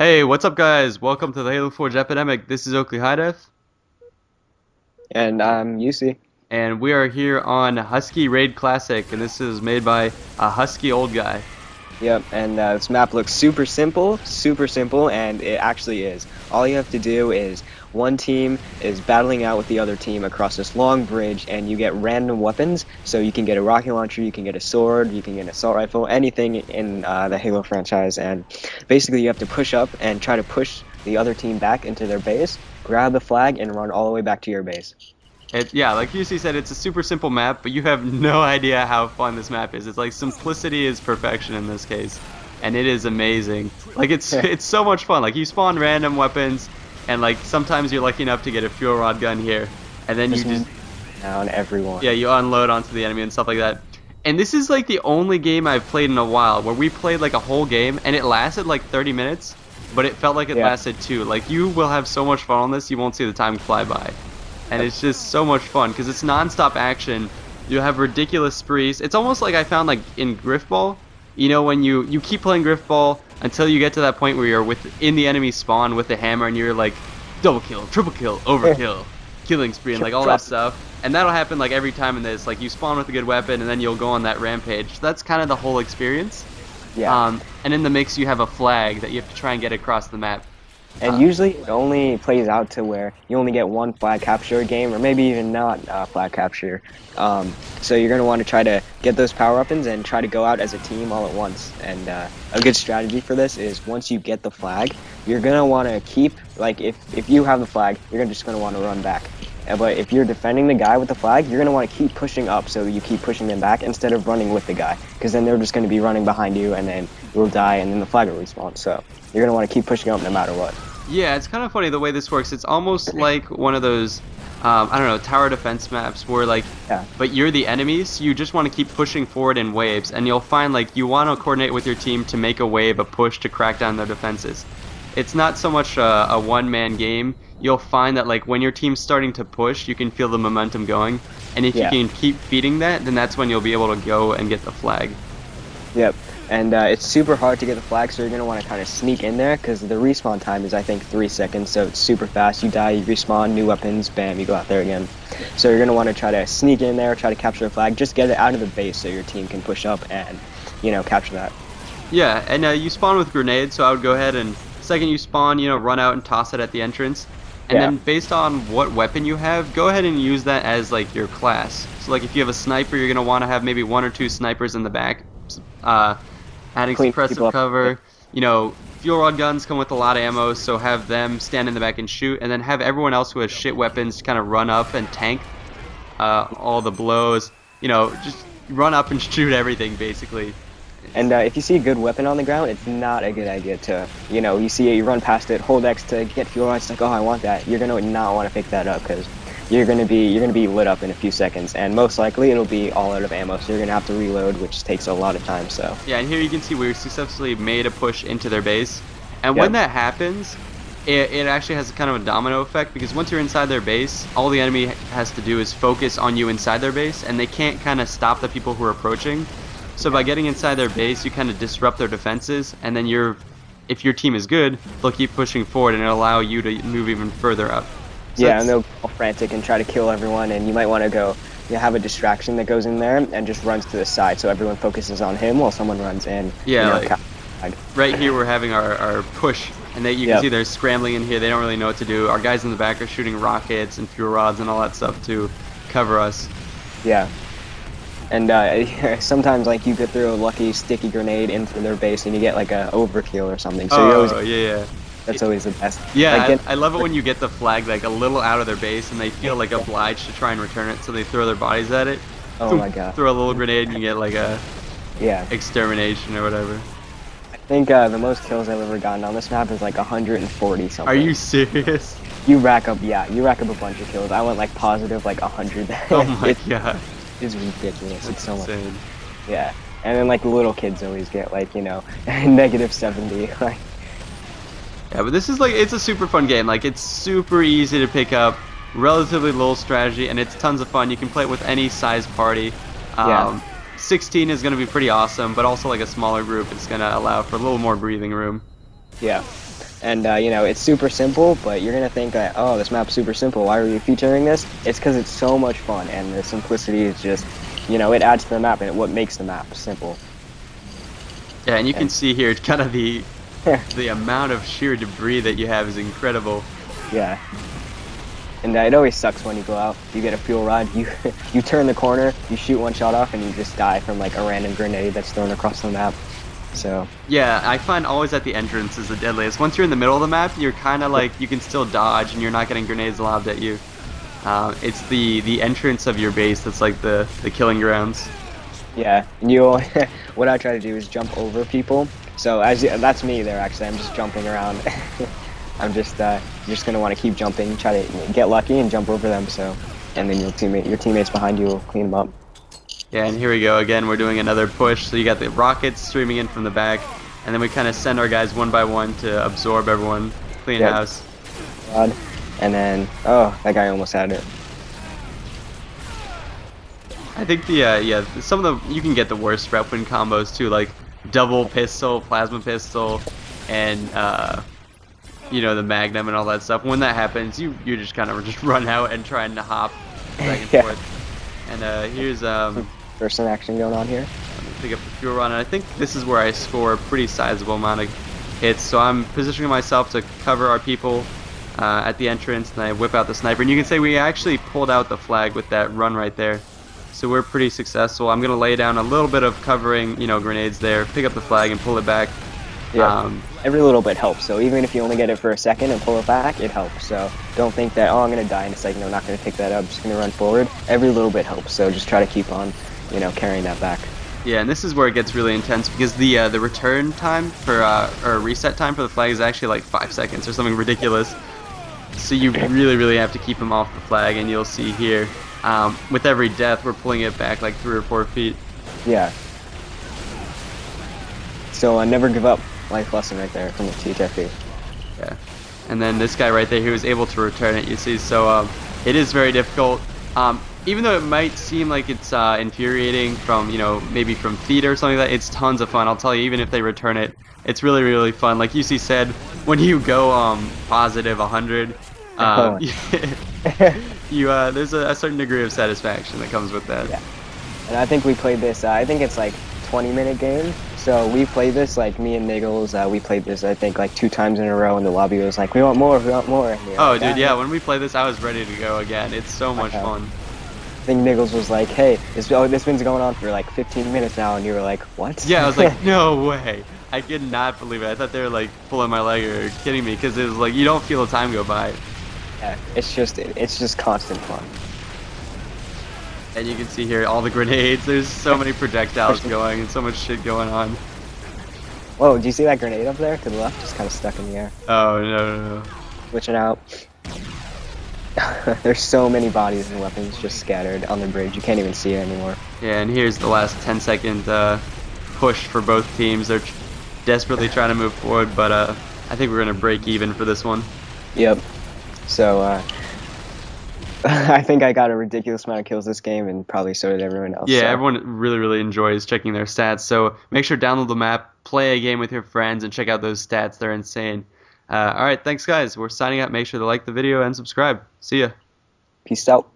Hey, what's up, guys? Welcome to the Halo Forge Epidemic. This is Oakley HiDef, And I'm Yusi. and we are here on Husky Raid Classic, and this is made by A Husky Old Guy. Yep, and this map looks super simple, and it actually is. All you have to do is one team is battling out with the other team across this long bridge, and you get random weapons. So you can get a rocket launcher, you can get a sword, you can get an assault rifle, anything in the Halo franchise. And basically, you have to push up and try to push the other team back into their base, grab the flag, and run all the way back to your base. Yeah, like Yusi said, it's a super simple map, but you have no idea how fun this map is. It's like simplicity is perfection in this case, and it is amazing. Like it's so much fun. Like you spawn random weapons, and like sometimes you're lucky enough to get a fuel rod gun here, and then you just Down everyone. yeah, you unload onto the enemy and stuff like that. And this is like the only game I've played in a while where we played like a whole game and it lasted like 30 minutes, but it felt like it Yeah. lasted 2. Like you will have so much fun on this, you won't see the time fly by. And it's just so much fun because it's non-stop action. You have ridiculous sprees. It's almost like I found like in Griffball, you know, when you keep playing Griffball until you get to that point where you're within the enemy spawn with the hammer and you're like double kill, triple kill, overkill, killing spree, and like all that stuff. And that'll happen like every time in this. Like you spawn with a good weapon and then you'll go on that rampage. So that's kind of the whole experience. Yeah. And in the mix you have a flag that you have to try and get across the map. And usually it only plays out to where you only get one flag capture a game, or maybe even not flag capture. So you're going to want to try to get those power weapons and try to go out as a team all at once. And a good strategy for this is once you get the flag, you're going to want to keep, like if you have the flag, you're just going to want to run back. But if you're defending the guy with the flag, you're going to want to keep pushing up so you keep pushing them back instead of running with the guy. Because then they're just going to be running behind you and then you'll die and then the flag will respawn. So you're going to want to keep pushing up no matter what. Yeah, it's kind of funny the way this works. It's almost like one of those, I don't know, tower defense maps where like, Yeah. but you're the enemies, so you just want to keep pushing forward in waves, and you'll find like you want to coordinate with your team to make a wave, a push to crack down their defenses. It's not so much a one-man game. You'll find that like when your team's starting to push, you can feel the momentum going, and if you Yeah. can keep feeding that, then that's when you'll be able to go and get the flag. Yep. And it's super hard to get the flag, so you're going to want to kind of sneak in there, because the respawn time is, I think, 3 seconds, so it's super fast. You die, you respawn, new weapons, bam, you go out there again. So you're going to want to try to sneak in there, try to capture the flag, just get it out of the base so your team can push up and, capture that. Yeah, and you spawn with grenades, so I would go ahead and second you spawn, run out and toss it at the entrance. And Yeah. then based on what weapon you have, go ahead and use that as like your class. So like if you have a sniper, you're gonna want to have maybe 1 or 2 snipers in the back, adding Clean people suppressive up. cover. Fuel rod guns come with a lot of ammo, so have them stand in the back and shoot, and then have everyone else who has shit weapons kind of run up and tank all the blows. Just run up and shoot everything basically. And if you see a good weapon on the ground, it's not a good idea to, you see it, you run past it, hold X to get fuel rods, like, oh, I want that. You're going to not want to pick that up, because you're going to be lit up in a few seconds, and most likely it'll be all out of ammo, so you're going to have to reload, which takes a lot of time, so. Yeah, and here you can see we successfully made a push into their base. And Yep. when that happens, it actually has kind of a domino effect, because once you're inside their base, all the enemy has to do is focus on you inside their base, and they can't kind of stop the people who are approaching. So by getting inside their base, you kind of disrupt their defenses, and then if your team is good, they'll keep pushing forward, and it'll allow you to move even further up. So Yeah, and they'll go frantic and try to kill everyone, and you might want to go, have a distraction that goes in there and just runs to the side, so everyone focuses on him while someone runs in. Yeah, You know, like, right here we're having our push, and you can Yep. see they're scrambling in here. They don't really know what to do. Our guys in the back are shooting rockets and fuel rods and all that stuff to cover us. Yeah. And sometimes, like, you get through a lucky sticky grenade into their base and you get, like, a overkill or something. So you always, Yeah. that's always the best. Yeah, Like, I love it when you get the flag like a little out of their base and they feel like obliged to try and return it, so they throw their bodies at it. oh my god. Throw a little grenade and you get like a Yeah. extermination or whatever. I think the most kills I've ever gotten on this map is, like, 140 something. Are you serious? You rack up a bunch of kills. I went, like, positive, like, 100. Oh my god. It's ridiculous. It's so much. Insane. Yeah. And then, like, the little kids always get, like, negative 70. Like, Yeah, but this is like, it's a super fun game. Like, it's super easy to pick up, relatively low strategy, and it's tons of fun. You can play it with any size party. Yeah. 16 is going to be pretty awesome, but also like a smaller group, it's going to allow for a little more breathing room. yeah. And you know, it's super simple, but you're gonna think that, oh, this map's super simple. Why are you featuring this? It's because it's so much fun, and the simplicity is just, you know, it adds to the map, and what makes the map simple. Yeah, and you can And see here kind of the amount of sheer debris that you have is incredible. yeah, and it always sucks when you go out. You get a fuel rod, you you turn the corner, you shoot one shot off, and you just die from like a random grenade that's thrown across the map. So Yeah, I find always at the entrance is the deadliest. Once you're in the middle of the map, you're kind of like you can still dodge and you're not getting grenades lobbed at you. It's the entrance of your base that's like the killing grounds. yeah, and you what I try to do is jump over people. So that's me there actually. I'm just jumping around. I'm just you're just gonna want to keep jumping, try to get lucky and jump over them. So, and then your teammates behind you will clean them up. Yeah, and here we go again. We're doing another push. So you got the rockets streaming in from the back, and then we kind of send our guys one by one to absorb everyone, clean Yep. house. God. And then oh, that guy almost had it. I think yeah, some of the you can get the worst weapon combos too, like double pistol, plasma pistol, and you know, the magnum and all that stuff. When that happens, you just kind of just run out and trying to hop back and Yeah. forth. And here's There's some action going on here. let me pick up the fuel run, and I think this is where I score a pretty sizable amount of hits. So I'm positioning myself to cover our people at the entrance, and I whip out the sniper. And you can say we actually pulled out the flag with that run right there. So we're pretty successful. I'm gonna lay down a little bit of covering, you know, grenades there, pick up the flag and pull it back. Yeah. Every little bit helps. So even if you only get it for a second and pull it back, it helps. So don't think that, oh, I'm gonna die in a second. I'm not gonna pick that up. I'm just gonna run forward. Every little bit helps. So just try to keep on, you know, carrying that back. Yeah, and this is where it gets really intense because the return time for or reset time for the flag is actually like 5 seconds or something ridiculous. So you really have to keep him off the flag, and you'll see here with every death we're pulling it back like 3 or 4 feet. Yeah. So never give up. Life lesson right there from the TTFE. Yeah, and then this guy right there, he was able to return it. You see, so it is very difficult. Even though it might seem like it's infuriating from, you know, maybe from theater or something like that, it's tons of fun. I'll tell you, even if they return it, it's really fun. Like Yusi said, when you go positive 100, you there's a certain degree of satisfaction that comes with that. Yeah. And I think we played this. I think it's like 20-minute game. So we played this, like me and Niggles, we played this I think like 2 times in a row, and the lobby was like, we want more, we want more. And Oh, like, dude, yeah, when we play this, I was ready to go again. It's so much fun. I think Niggles was like, hey, this one's going on for like 15 minutes now, and you were like, what? Yeah, I was like, no way. I could not believe it. I thought they were like pulling my leg or kidding me, because it was like you don't feel the time go by. Yeah, it's just constant fun. And you can see here all the grenades. There's so many projectiles going and so much shit going on. Whoa, do you see that grenade up there to the left? Just kind of stuck in the air. Oh, no. Switching out. There's so many bodies and weapons just scattered on the bridge. You can't even see it anymore. Yeah, and here's the last 10-second push for both teams. They're desperately trying to move forward, but I think we're going to break even for this one. Yep. So, I think I got a ridiculous amount of kills this game, and probably so did everyone else. Yeah, so. everyone really enjoys checking their stats. So make sure to download the map, play a game with your friends, and check out those stats. They're insane. All right, thanks, guys. We're signing out. Make sure to like the video and subscribe. See ya. Peace out.